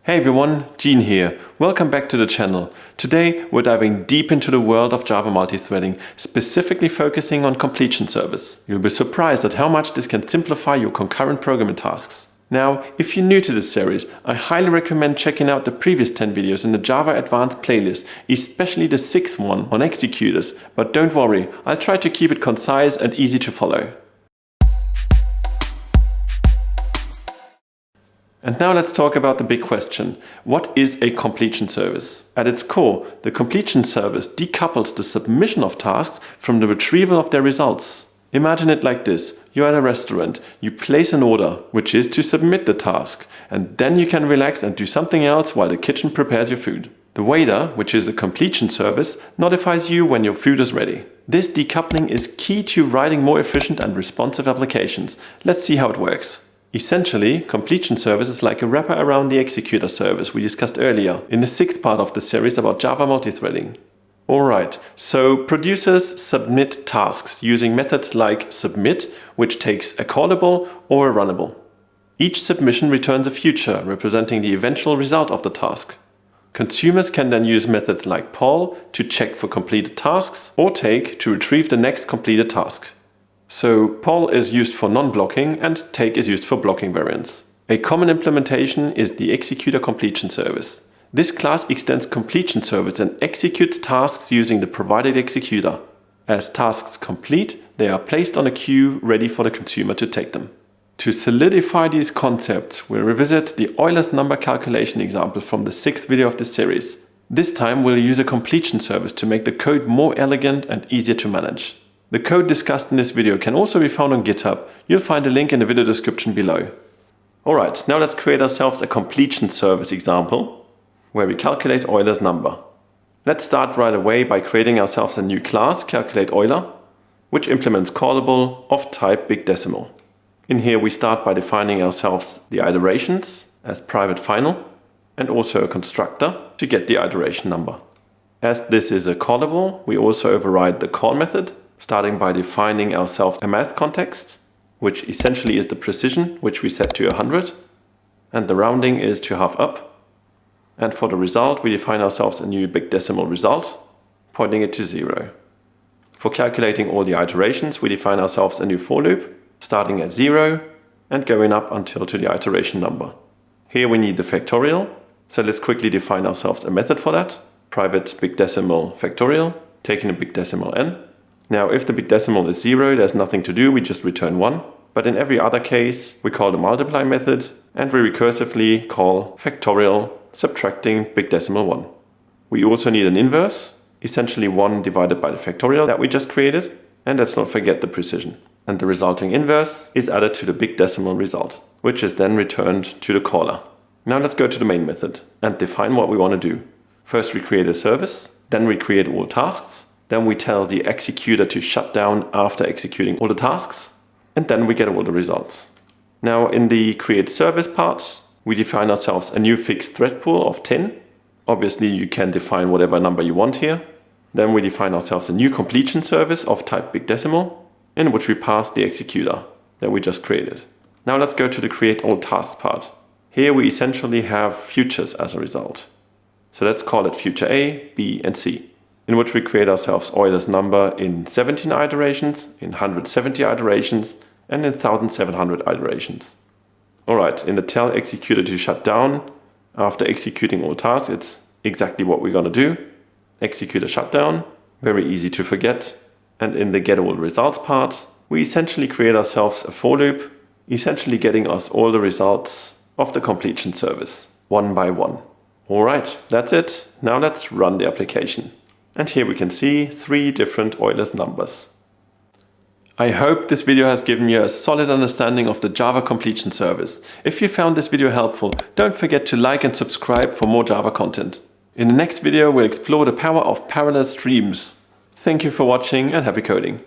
Hey everyone, Gene here. Welcome back to the channel. Today we're diving deep into the world of Java multithreading, specifically focusing on completion service. You'll be surprised at how much this can simplify your concurrent programming tasks. Now, if you're new to this series, I highly recommend checking out the previous 10 videos in the Java Advanced playlist, especially the 6th one on executors. But don't worry, I'll try to keep it concise and easy to follow. And now let's talk about the big question. What is a completion service? At its core, the completion service decouples the submission of tasks from the retrieval of their results. Imagine it like this. You're at a restaurant, you place an order, which is to submit the task, and then you can relax and do something else while the kitchen prepares your food. The waiter, which is a completion service, notifies you when your food is ready. This decoupling is key to writing more efficient and responsive applications. Let's see how it works. Essentially, completion service is like a wrapper around the executor service we discussed earlier in the 6th part of the series about Java multithreading. Alright, so producers submit tasks using methods like submit, which takes a callable or a runnable. Each submission returns a future representing the eventual result of the task. Consumers can then use methods like poll to check for completed tasks or take to retrieve the next completed task. So poll is used for non-blocking and take is used for blocking variants. A common implementation is the executor completion service. This class extends completion service and executes tasks using the provided executor. As tasks complete, they are placed on a queue ready for the consumer to take them. To solidify these concepts, we'll revisit the Euler's number calculation example from the 6th video of this series. This time we'll use a completion service to make the code more elegant and easier to manage. The code discussed in this video can also be found on GitHub. You'll find a link in the video description below. Alright, now let's create ourselves a completion service example where we calculate Euler's number. Let's start right away by creating ourselves a new class, calculate Euler, which implements callable of type big decimal. In here we start by defining ourselves the iterations as private final and also a constructor to get the iteration number. As this is a callable, we also override the call method, starting by defining ourselves a math context, which essentially is the precision, which we set to 100, and the rounding is to half up. And for the result, we define ourselves a new big decimal result, pointing it to 0. For calculating all the iterations, we define ourselves a new for loop, starting at 0 and going up until to the iteration number. Here we need the factorial, so let's quickly define ourselves a method for that, private big decimal factorial, taking a big decimal n. Now, if the big decimal is 0, there's nothing to do, we just return 1. But in every other case, we call the multiply method and we recursively call factorial subtracting big decimal 1. We also need an inverse, essentially 1 divided by the factorial that we just created. And let's not forget the precision. And the resulting inverse is added to the big decimal result, which is then returned to the caller. Now let's go to the main method and define what we want to do. First we create a service, then we create all tasks. Then we tell the executor to shut down after executing all the tasks, and then we get all the results. Now in the create service part, we define ourselves a new fixed thread pool of 10. Obviously you can define whatever number you want here. Then we define ourselves a new completion service of type big decimal, in which we pass the executor that we just created. Now let's go to the create all tasks part. Here we essentially have futures as a result. So let's call it future A, B and C, in which we create ourselves Euler's number in 17 iterations, in 170 iterations, and in 1700 iterations. Alright, in the tell executor to shut down, after executing all tasks, it's exactly what we're going to do. Executor shutdown, very easy to forget. And in the get all results part, we essentially create ourselves a for loop, essentially getting us all the results of the completion service, one by one. Alright, that's it. Now let's run the application. And here we can see 3 different Euler's numbers. I hope this video has given you a solid understanding of the Java completion service. If you found this video helpful, don't forget to like and subscribe for more Java content. In the next video, we'll explore the power of parallel streams. Thank you for watching and happy coding.